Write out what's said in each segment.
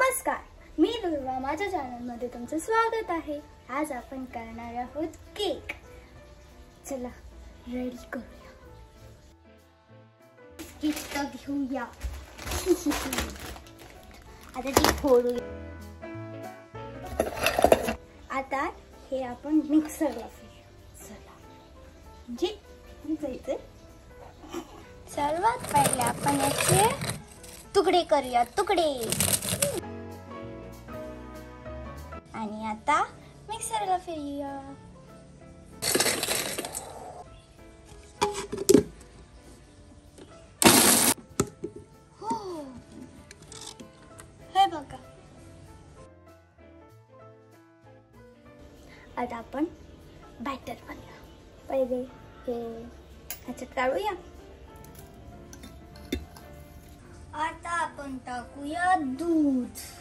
नमस्कार, मी दुर्वा. माझ्या चॅनलमध्ये तुमचं स्वागत आहे. आज आपण करणार आहोत केक. चला रेडी करूया. केक घेऊया. आता ती फोडूया. आता हे आपण मिक्सरला फिरवूया. चला जे जायचं. सर्वात पहिले आपण याचे तुकडे करूया. तुकडे. आणि आता मिक्सरला फिरूया. हो, हे बघा. आता आपण बॅटर बनवूया. पहिले हे ह्याच्यात काढूया. आता आपण टाकूया दूध.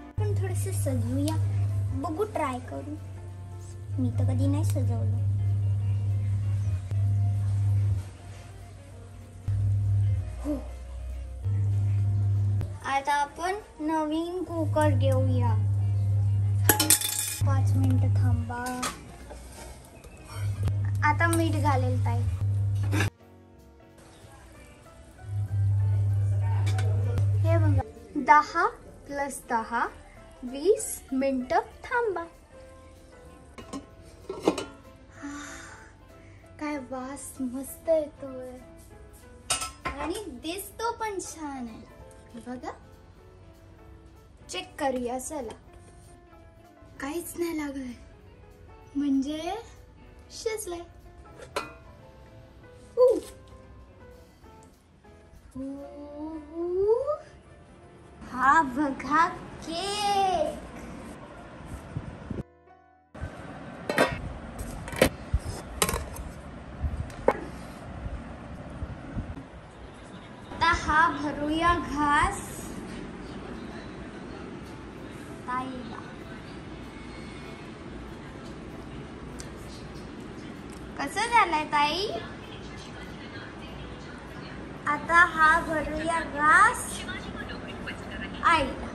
आपण थोडस सजवूया. बघू, ट्राय करू. मी तर कधी नाही सजवलं. हो. आता आपण नवीन कुकर घेऊया. 5 मिनिटं थांबा. आता मीठ घालेल ताई. हे बघा, 10 + 10 20 मिनिटं थांबा. काय वास मस्त येतोय आणि दिसतो पण छान आहे. बघा, चेक करूया. चला. काहीच नाही लागलंय, म्हणजे शिजलंय. हा बघा केक. आता हा भरूया घास ताईला. कसं झालंय ताई? आता हा भरूया घास आईला.